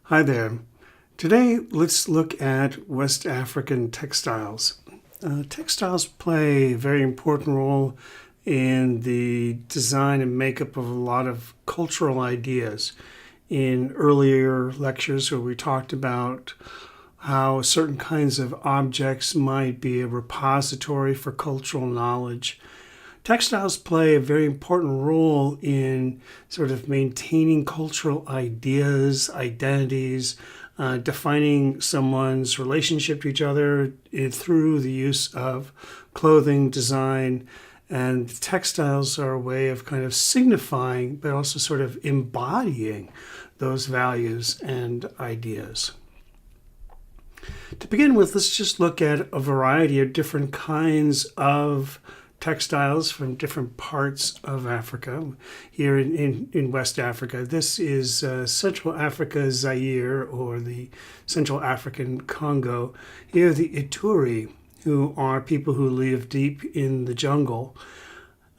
Hi there. Today, let's look at West African textiles. Textiles play a very important role in the design and makeup of a lot of cultural ideas. In earlier lectures where we talked about how certain kinds of objects might be a repository for cultural knowledge, textiles play a very important role in sort of maintaining cultural ideas, identities, defining someone's relationship to each other through the use of clothing, design, and textiles are a way of kind of signifying, but also sort of embodying those values and ideas. To begin with, let's just look at a variety of different kinds of textiles from different parts of Africa. Here in West Africa, this is Central Africa, Zaire, or the Central African Congo. Here, the Ettore, who are people who live deep in the jungle,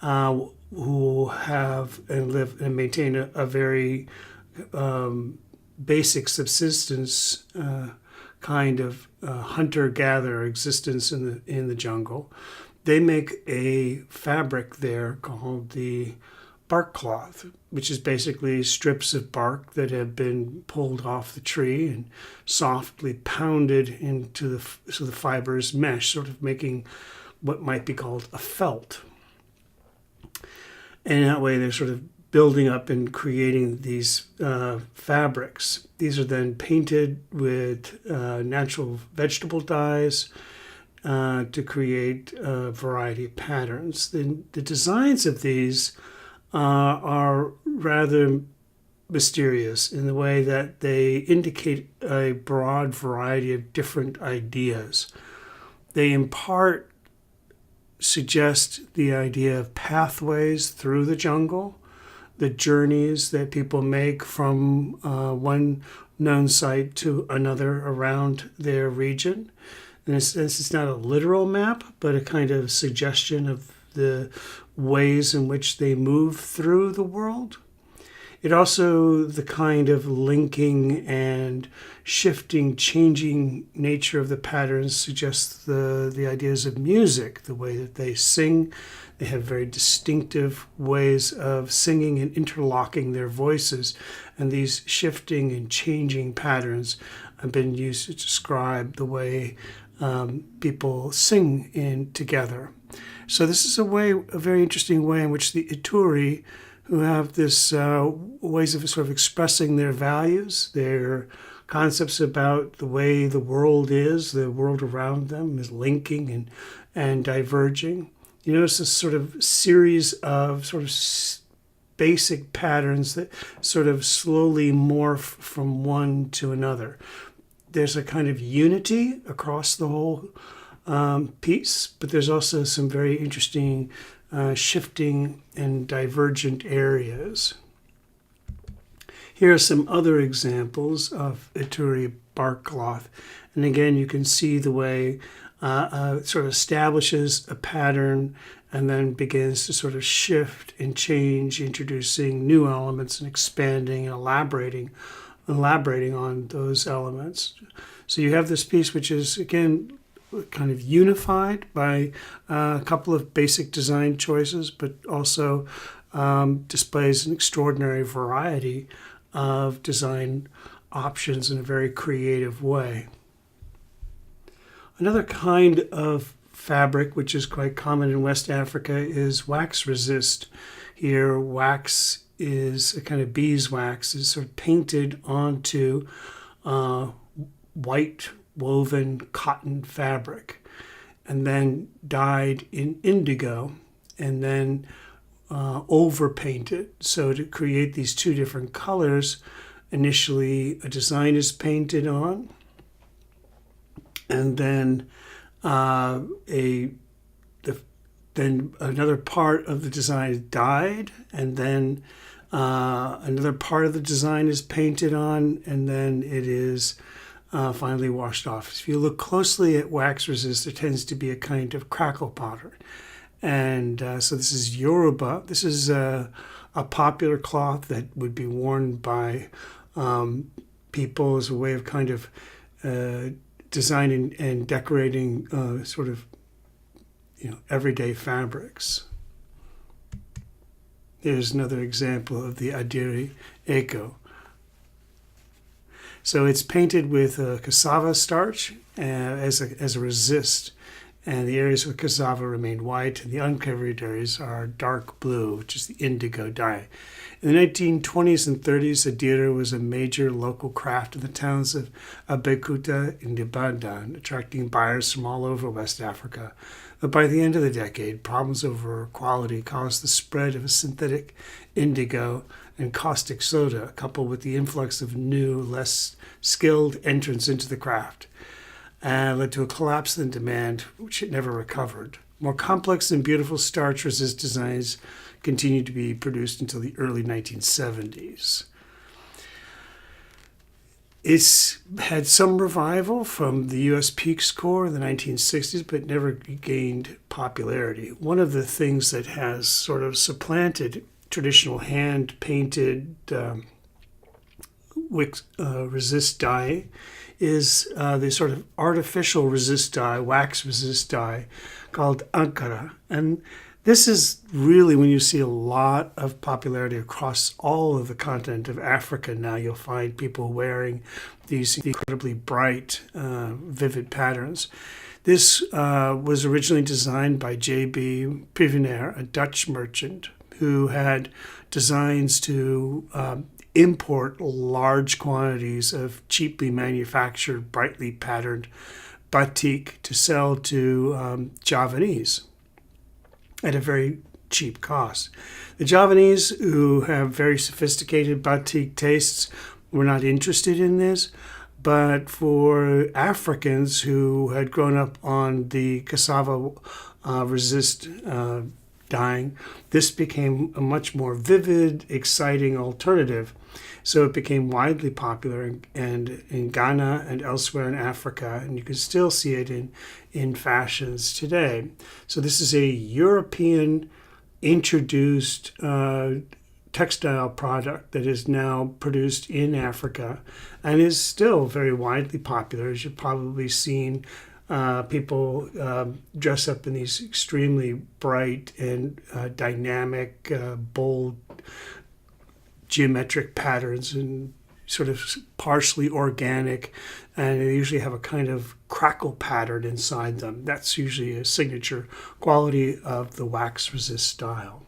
who have and live and maintain a very basic subsistence kind of hunter-gatherer existence in the jungle. They make a fabric there called the bark cloth, which is basically strips of bark that have been pulled off the tree and softly pounded into so the fibers mesh, sort of making what might be called a felt. And that way they're sort of building up and creating these fabrics. These are then painted with natural vegetable dyes, to create a variety of patterns. The designs of these are rather mysterious in the way that they indicate a broad variety of different ideas. They in part suggest the idea of pathways through the jungle, the journeys that people make from one known site to another around their region. In a sense, it's not a literal map, but a kind of suggestion of the ways in which they move through the world. It also, the kind of linking and shifting, changing nature of the patterns suggests the ideas of music, the way that they sing. They have very distinctive ways of singing and interlocking their voices. And these shifting and changing patterns have been used to describe the way people sing in together. So this is a very interesting way in which the Ettore, who have this ways of sort of expressing their values, their concepts about the way the world is, the world around them is linking and diverging. You notice this sort of series of sort of basic patterns that sort of slowly morph from one to another. There's a kind of unity across the whole piece, but there's also some very interesting shifting and divergent areas. Here are some other examples of Ettore bark cloth. And again, you can see the way it sort of establishes a pattern and then begins to sort of shift and change, introducing new elements and expanding and elaborating on those elements. So you have this piece which is, again, kind of unified by a couple of basic design choices, but also displays an extraordinary variety of design options in a very creative way. Another kind of fabric which is quite common in West Africa is wax resist. Here, wax is a kind of beeswax, is sort of painted onto white woven cotton fabric and then dyed in indigo and then overpainted. So to create these two different colors, initially a design is painted on, and then then another part of the design is dyed, and then another part of the design is painted on, and then it is finally washed off. If you look closely at wax resist, there tends to be a kind of crackle pattern. And so this is Yoruba. This is a popular cloth that would be worn by people as a way of kind of designing and decorating sort of everyday fabrics. Here's another example of the Adiri Eco. So it's painted with cassava starch as a resist, and the areas with cassava remain white, and the uncovered areas are dark blue, which is the indigo dye. In the 1920s and 30s, Adira was a major local craft in the towns of Abeokuta and Ibadan, attracting buyers from all over West Africa. But by the end of the decade, problems over quality caused the spread of synthetic indigo and caustic soda, coupled with the influx of new, less skilled entrants into the craft, and led to a collapse in demand, which it never recovered. More complex and beautiful starch-resist designs continued to be produced until the early 1970s. It's had some revival from the U.S. Peace Corps in the 1960s, but never gained popularity. One of the things that has sort of supplanted traditional hand-painted resist dye is the sort of artificial resist dye, wax resist dye, called Ankara. And this is really when you see a lot of popularity across all of the continent of Africa now. You'll find people wearing these incredibly bright, vivid patterns. This was originally designed by J.B. Prevenair, a Dutch merchant who had designs to import large quantities of cheaply manufactured, brightly patterned batik to sell to Javanese at a very cheap cost. The Javanese, who have very sophisticated batik tastes, were not interested in this, but for Africans who had grown up on the cassava resist dyeing, this became a much more vivid, exciting alternative. So it became widely popular in Ghana and elsewhere in Africa, and you can still see it in fashions today. So this is a European introduced textile product that is now produced in Africa and is still very widely popular. As you've probably seen, people dress up in these extremely bright and dynamic, bold, geometric patterns and sort of partially organic, and they usually have a kind of crackle pattern inside them. That's usually a signature quality of the wax resist style.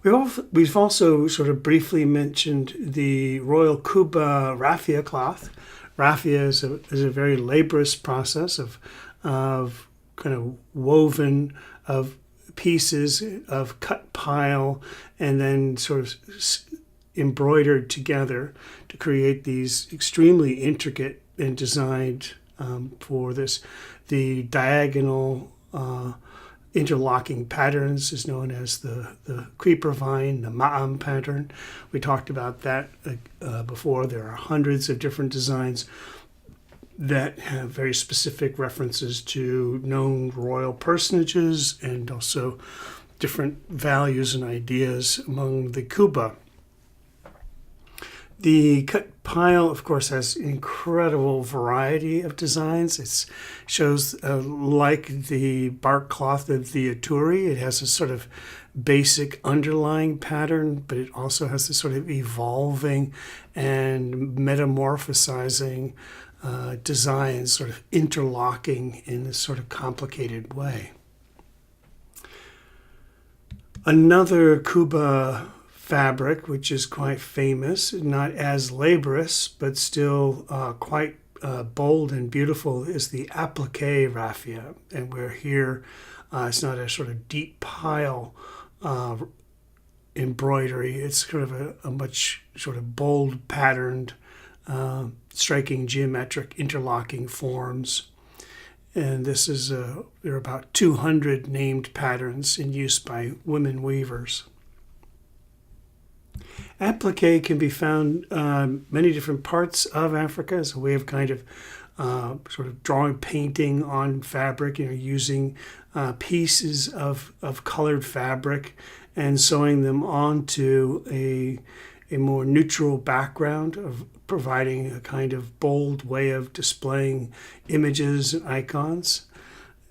We've also sort of briefly mentioned the Royal Quba raffia cloth. Raffia is a very laborious process of kind of woven of pieces of cut pile and then sort of embroidered together to create these extremely intricate and designed for this. The diagonal interlocking patterns is known as the creeper vine, the ma'am pattern. We talked about that before. There are hundreds of different designs that have very specific references to known royal personages and also different values and ideas among the Quba. The cut pile, of course, has incredible variety of designs. It shows, like the bark cloth of the Ettore, it has a sort of basic underlying pattern, but it also has this sort of evolving and metamorphosizing designs, sort of interlocking in this sort of complicated way. Another Quba fabric, which is quite famous, not as laborious, but still quite bold and beautiful, is the applique raffia. And we're here, it's not a sort of deep pile embroidery. It's kind of a much sort of bold patterned, striking geometric interlocking forms. And this is, there are about 200 named patterns in use by women weavers. Applique can be found many different parts of Africa as a way of kind of sort of drawing, painting on fabric, using pieces of colored fabric and sewing them onto a a more neutral background of providing a kind of bold way of displaying images and icons.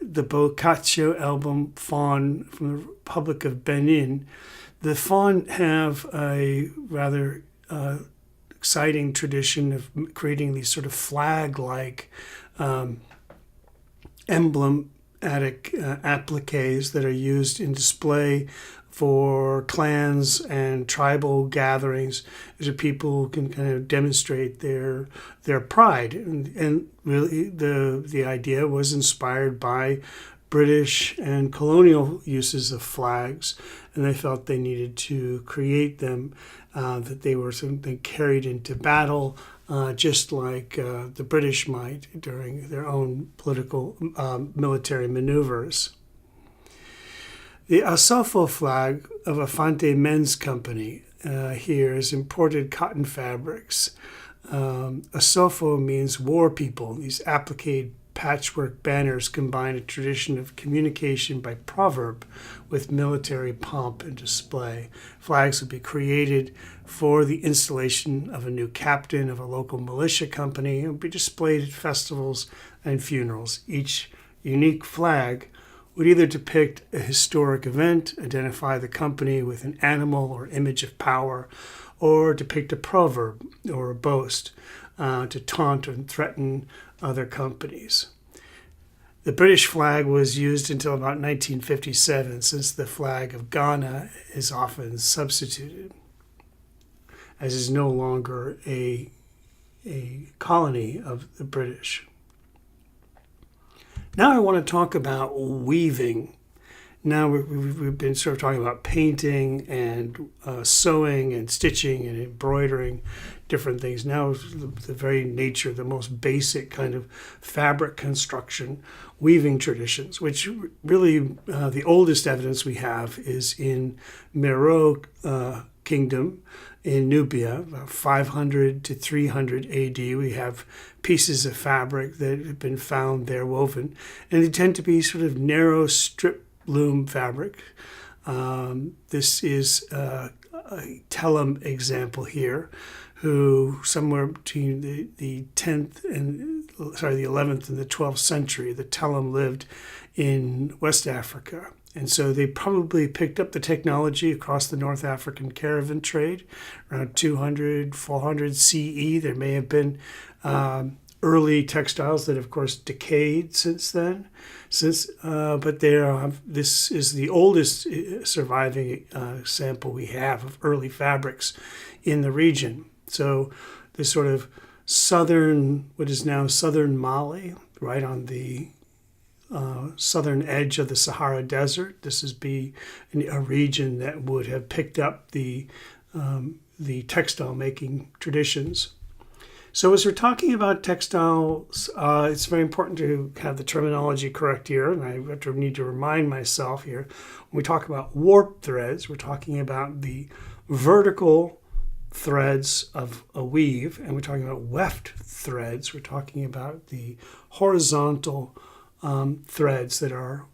The Boccaccio album Faun from the Republic of Benin, the Faun have a rather exciting tradition of creating these sort of flag-like emblematic appliques that are used in display for clans and tribal gatherings, so people can kind of demonstrate their pride. And really the idea was inspired by British and colonial uses of flags, and they felt they needed to create them, that they were something carried into battle, just like the British might during their own political military maneuvers. The Asafo flag of a Fante men's company here is imported cotton fabrics. Asafo means war people. These applique patchwork banners combine a tradition of communication by proverb with military pomp and display. Flags would be created for the installation of a new captain of a local militia company and would be displayed at festivals and funerals. Each unique flag would either depict a historic event, identify the company with an animal or image of power, or depict a proverb or a boast to taunt and threaten other companies. The British flag was used until about 1957, since the flag of Ghana is often substituted, as is no longer a colony of the British. Now I want to talk about weaving. Now we've been sort of talking about painting and sewing and stitching and embroidering different things. Now the very nature, the most basic kind of fabric construction, weaving traditions, which really the oldest evidence we have is in Meroe Kingdom in Nubia, about 500 to 300 AD. We have pieces of fabric that have been found there woven, and they tend to be sort of narrow strip loom fabric. This is a Telem example here, who somewhere between the 11th and the 12th century, the Telem lived in West Africa. And so they probably picked up the technology across the North African caravan trade around 200, 400 CE. There may have been early textiles that, of course, decayed since then. But this is the oldest surviving sample we have of early fabrics in the region. So this sort of what is now southern Mali, right on the southern edge of the Sahara Desert. This is a region that would have picked up the textile making traditions. So as we're talking about textiles, it's very important to have the terminology correct here, and I need to remind myself here. When we talk about warp threads, we're talking about the vertical threads of a weave, and we're talking about weft threads. We're talking about the horizontal threads that are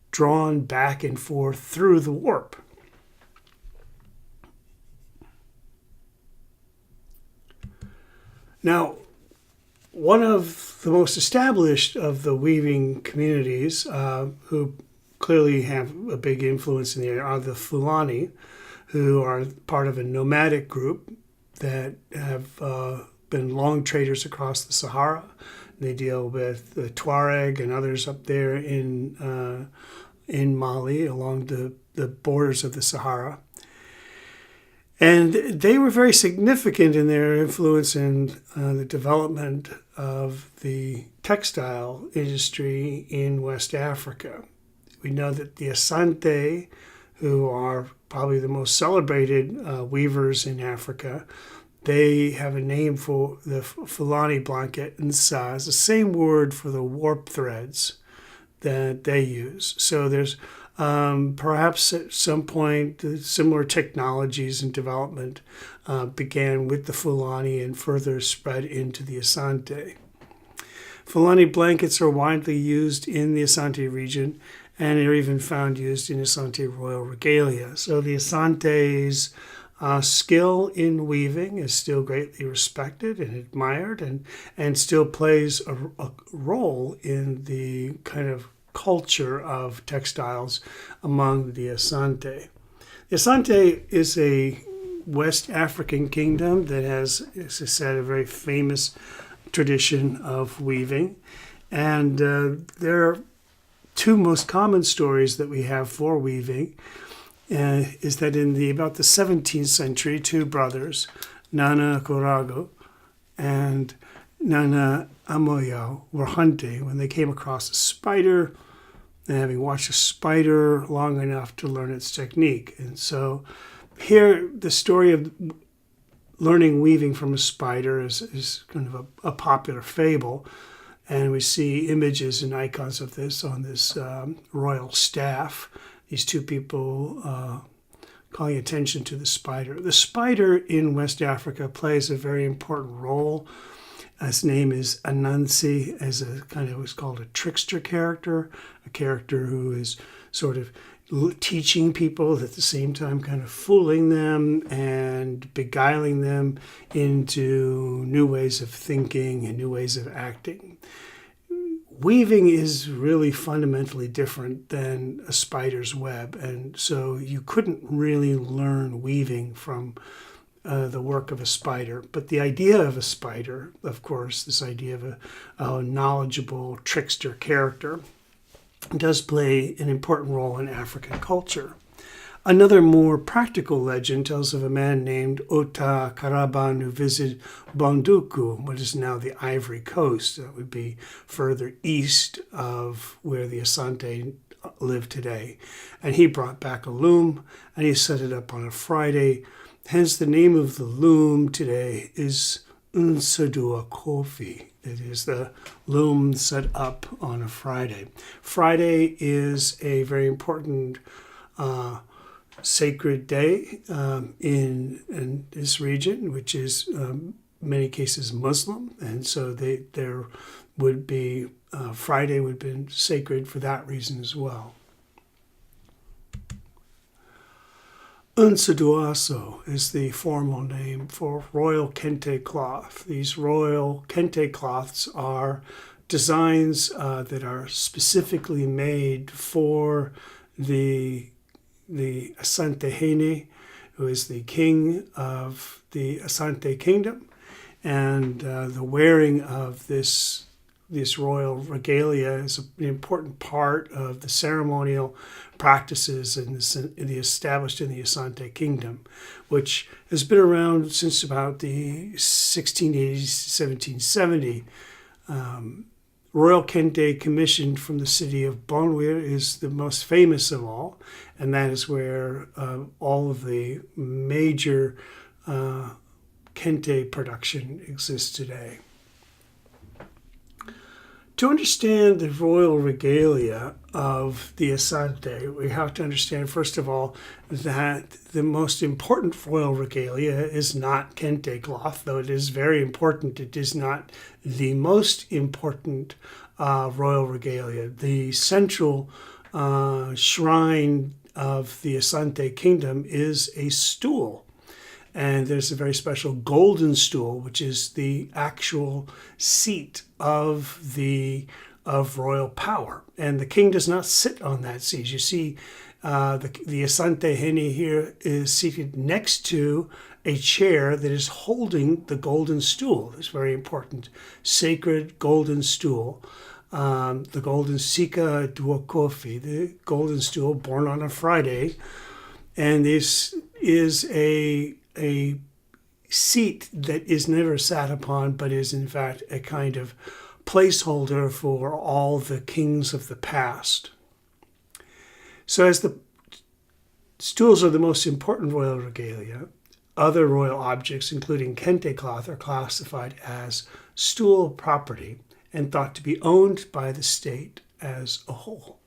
drawn back and forth through the warp. Now, one of the most established of the weaving communities, who clearly have a big influence in the area, are the Fulani, who are part of a nomadic group that have been long traders across the Sahara. They deal with the Tuareg and others up there in Mali along the borders of the Sahara. And they were very significant in their influence in the development of the textile industry in West Africa. We know that the Asante, who are probably the most celebrated weavers in Africa, they have a name for the Fulani blanket, nsa, is the same word for the warp threads that they use. So there's perhaps at some point similar technologies and development began with the Fulani and further spread into the Asante. Fulani blankets are widely used in the Asante region, and are even found used in Asante royal regalia. So the Asantes Skill in weaving is still greatly respected and admired, and still plays a role in the kind of culture of textiles among the Asante. The Asante is a West African kingdom that has, as I said, a very famous tradition of weaving. And there are two most common stories that we have for weaving. Is that in about the 17th century, two brothers, Nana Korago and Nana Amoyao, were hunting when they came across a spider, and having watched a spider long enough to learn its technique. And so here, the story of learning weaving from a spider is kind of a popular fable. And we see images and icons of this on this royal staff. These two people calling attention to the spider. The spider in West Africa plays a very important role. His name is Anansi, as a kind of what's called a trickster character, a character who is sort of teaching people at the same time kind of fooling them and beguiling them into new ways of thinking and new ways of acting. Weaving is really fundamentally different than a spider's web, and so you couldn't really learn weaving from the work of a spider. But the idea of a spider, of course, this idea of a knowledgeable trickster character, does play an important role in African culture. Another more practical legend tells of a man named Ota Karaban who visited Bonduku, what is now the Ivory Coast. That would be further east of where the Asante live today. And he brought back a loom, and he set it up on a Friday. Hence, the name of the loom today is Unsadua Kofi. It is the loom set up on a Friday. Friday is a very important sacred day in this region, which is many cases Muslim, and so there would be Friday would have been sacred for that reason as well. Unsaduaso is the formal name for royal Kente cloth. These royal Kente cloths are designs that are specifically made for the Asante Hene, who is the king of the Asante kingdom, and the wearing of this royal regalia is an important part of the ceremonial practices established in the Asante kingdom, which has been around since about the 1680s, 1770. Royal Kente, commissioned from the city of Bonwir, is the most famous of all, and that is where all of the major Kente production exists today. To understand the royal regalia of the Asante, we have to understand, first of all, that the most important royal regalia is not Kente cloth, though it is very important. It is not the most important royal regalia. The central shrine of the Asante kingdom is a stool. And there's a very special golden stool, which is the actual seat of royal power. And the king does not sit on that seat. You see, the Asante Hene here is seated next to a chair that is holding the golden stool. It's very important. Sacred golden stool. The golden Sika Duokofi, the golden stool born on a Friday. And this is a seat that is never sat upon, but is in fact a kind of placeholder for all the kings of the past. So as the stools are the most important royal regalia, other royal objects, including Kente cloth, are classified as stool property and thought to be owned by the state as a whole.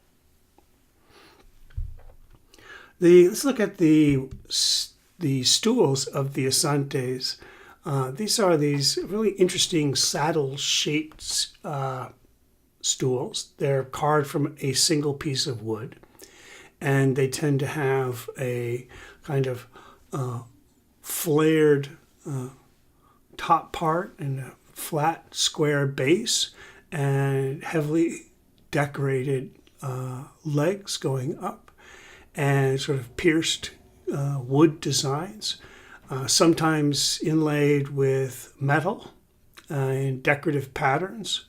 Let's look at the stools of the Asantes. These are these really interesting saddle-shaped stools. They're carved from a single piece of wood, and they tend to have a kind of flared top part and a flat square base and heavily decorated legs going up and sort of pierced wood designs, sometimes inlaid with metal in decorative patterns.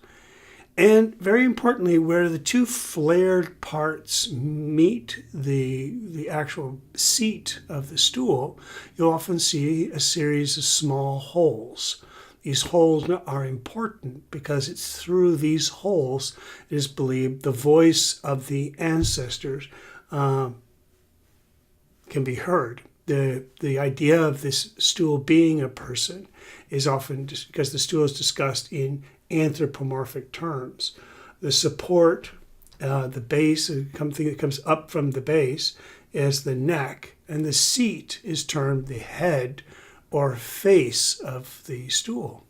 And very importantly, where the two flared parts meet the actual seat of the stool, you'll often see a series of small holes. These holes are important because it's through these holes, it is believed, the voice of the ancestors can be heard. The idea of this stool being a person is often just because the stool is discussed in anthropomorphic terms. The support, the base, something that comes up from the base, is the neck, and the seat is termed the head or face of the stool.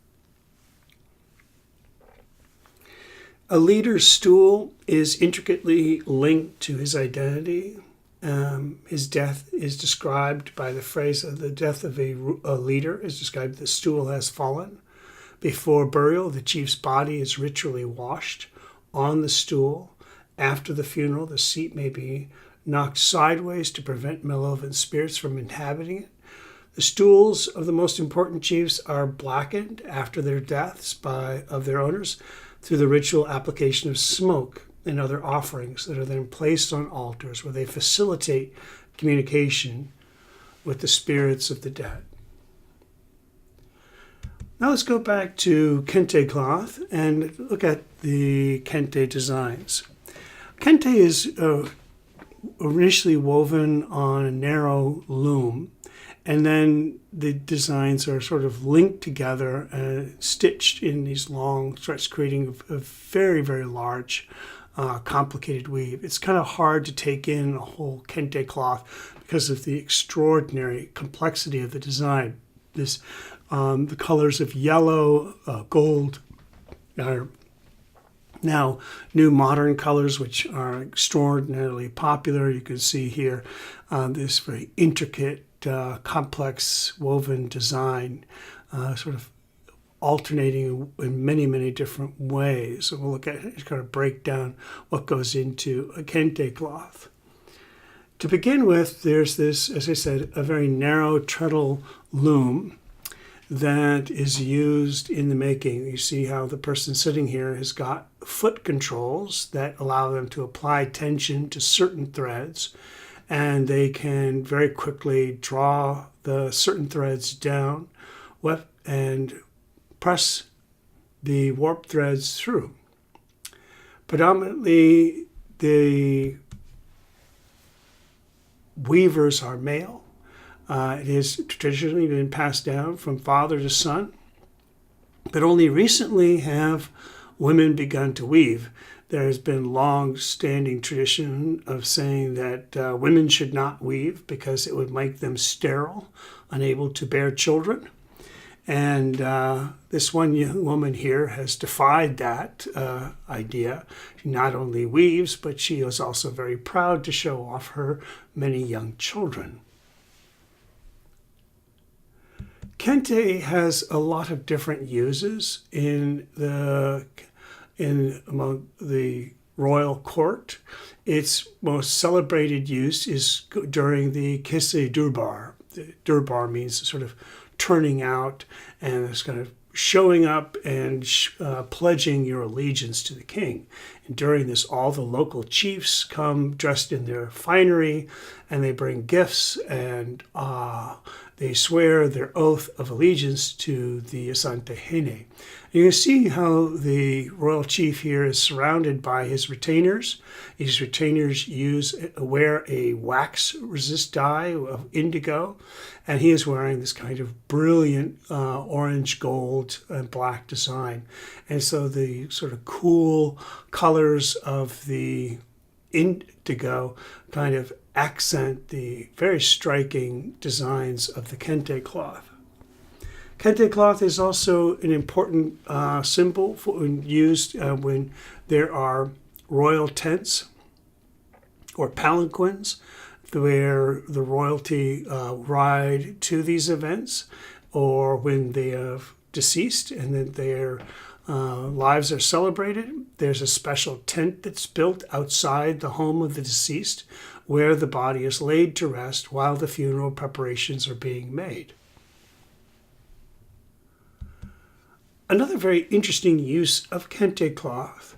A leader's stool is intricately linked to his identity. His death is described by the phrase of the death of a leader is described, the stool has fallen. Before burial, the chief's body is ritually washed on the stool. After the funeral, the seat may be knocked sideways to prevent malevolent spirits from inhabiting it. The stools of the most important chiefs are blackened after their deaths of their owners through the ritual application of smoke and other offerings that are then placed on altars where they facilitate communication with the spirits of the dead. Now let's go back to Kente cloth and look at the Kente designs. Kente is initially woven on a narrow loom, and then the designs are sort of linked together and stitched in these long threads, creating a very, very large, complicated weave. It's kind of hard to take in a whole Kente cloth because of the extraordinary complexity of the design. The colors of yellow, gold are now new modern colors, which are extraordinarily popular. You can see here this very intricate, complex woven design, sort of alternating in many, many different ways. So we'll look at it, kind of break down what goes into a Kente cloth. To begin with, there's this, as I said, a very narrow treadle loom that is used in the making. You see how the person sitting here has got foot controls that allow them to apply tension to certain threads, and they can very quickly draw the certain threads down and press the warp threads through. Predominantly, the weavers are male. It has traditionally been passed down from father to son, but only recently have women begun to weave. There has been long-standing tradition of saying that women should not weave because it would make them sterile, unable to bear children. And this one young woman here has defied that idea. She not only weaves, but she is also very proud to show off her many young children. Kente has a lot of different uses among the royal court. Its most celebrated use is during the Kese Durbar. The Durbar means sort of turning out and it's kind of showing up and pledging your allegiance to the king. And during this, all the local chiefs come dressed in their finery and they bring gifts and they swear their oath of allegiance to the Asante. You can see how the royal chief here is surrounded by his retainers. These retainers wear a wax resist dye of indigo, and he is wearing this kind of brilliant orange, gold, and black design. And so the sort of cool colors of the indigo kind of accent the very striking designs of the Kente cloth. Kente cloth is also an important symbol used when there are royal tents or palanquins where the royalty ride to these events, or when they have deceased and then their lives are celebrated. There's a special tent that's built outside the home of the deceased where the body is laid to rest while the funeral preparations are being made. Another very interesting use of Kente cloth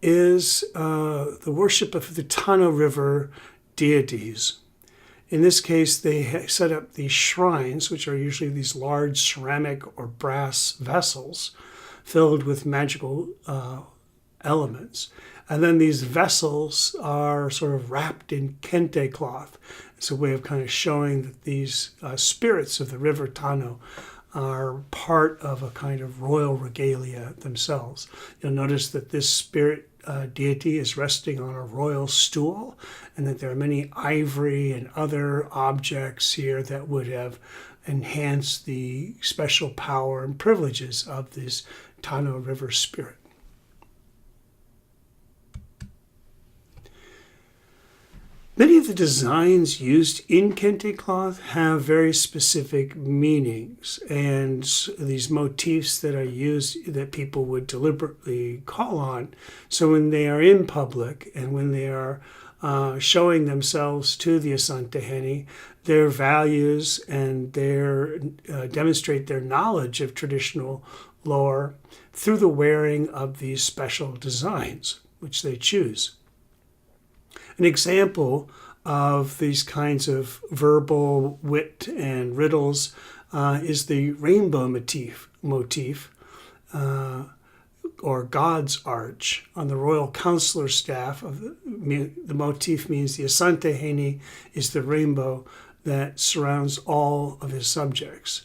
is the worship of the Tano River deities. In this case, they set up these shrines, which are usually these large ceramic or brass vessels filled with magical elements. And then these vessels are sort of wrapped in Kente cloth. It's a way of kind of showing that these spirits of the river Tano are part of a kind of royal regalia themselves. You'll notice that this spirit deity is resting on a royal stool, and that there are many ivory and other objects here that would have enhanced the special power and privileges of this Tano River spirit. Many of the designs used in Kente cloth have very specific meanings, and these motifs that are used that people would deliberately call on. So when they are in public and when they are showing themselves to the Asante Hene, their values and their demonstrate their knowledge of traditional lore through the wearing of these special designs, which they choose. An example of these kinds of verbal wit and riddles is the rainbow motif or God's arch on the royal counselor staff. The motif means the Asante Hene is the rainbow that surrounds all of his subjects.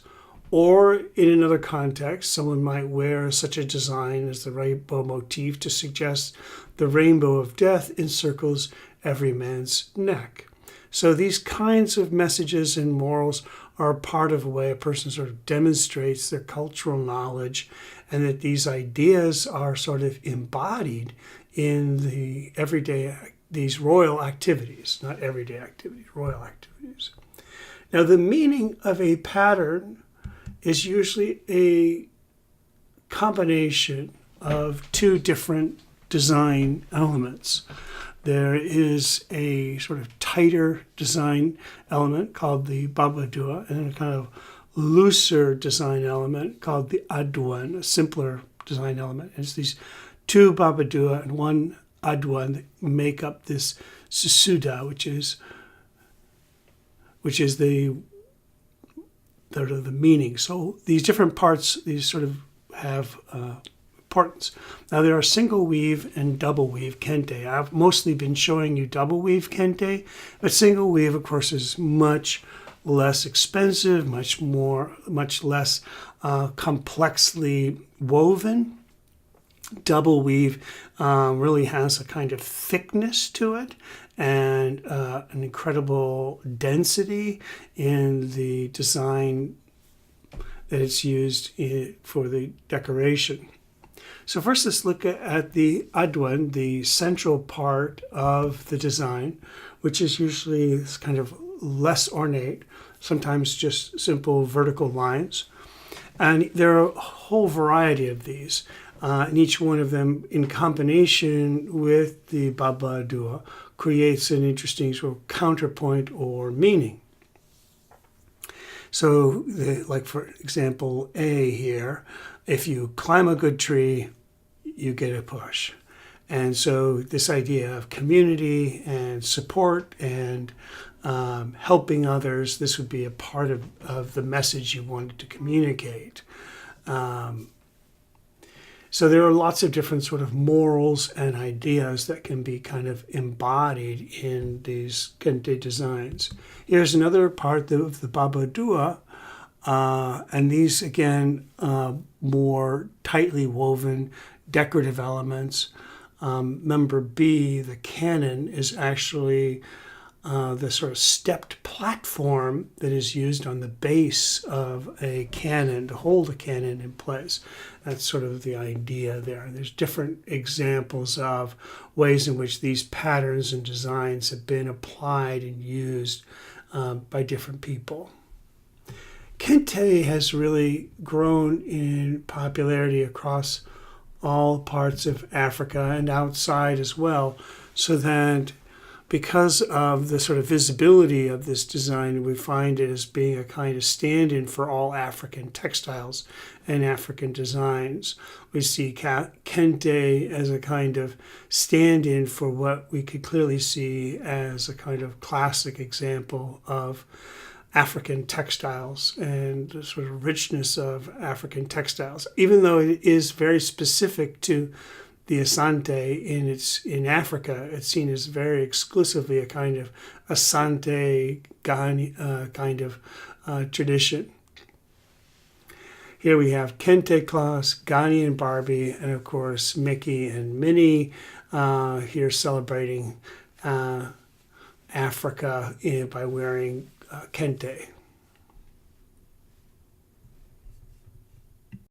Or in another context, someone might wear such a design as the rainbow motif to suggest the rainbow of death encircles every man's neck. So these kinds of messages and morals are part of the way a person sort of demonstrates their cultural knowledge, and that these ideas are sort of embodied in the everyday, these royal activities, not everyday activities, royal activities. Now, the meaning of a pattern is usually a combination of two different design elements. There is a sort of tighter design element called the babadua, and a kind of looser design element called the aduan, a simpler design element. And it's these two babadua and one aduan that make up this susuda, which is the meaning. So these different parts, these sort of have importance. Now there are single weave and double weave Kente. I've mostly been showing you double weave Kente, but single weave, of course, is much less expensive, much less complexly woven. Double weave really has a kind of thickness to it and an incredible density in the design that it's used for the decoration. So first, let's look at the aduan, the central part of the design, which is usually this kind of less ornate, sometimes just simple vertical lines. And there are a whole variety of these, and each one of them in combination with the babadua creates an interesting sort of counterpoint or meaning. So, like for example, A here, if you climb a good tree, you get a push. And so this idea of community and support and helping others, this would be a part of the message you wanted to communicate. So there are lots of different sort of morals and ideas that can be kind of embodied in these Kente designs. Here's another part of the babadua, and these again more tightly woven decorative elements. Member B, the cannon, is actually the sort of stepped platform that is used on the base of a cannon to hold a cannon in place. That's sort of the idea there. There's different examples of ways in which these patterns and designs have been applied and used by different people. Kente has really grown in popularity across all parts of Africa and outside as well, so that because of the sort of visibility of this design, we find it as being a kind of stand-in for all African textiles and African designs. We see Kente as a kind of stand-in for what we could clearly see as a kind of classic example of African textiles and the sort of richness of African textiles, even though it is very specific to the Asante in Africa. It's seen as very exclusively a kind of Asante Ghani kind of tradition. Here we have Kente cloths, Ghani and Barbie, and of course Mickey and Minnie here celebrating Africa by wearing Kente.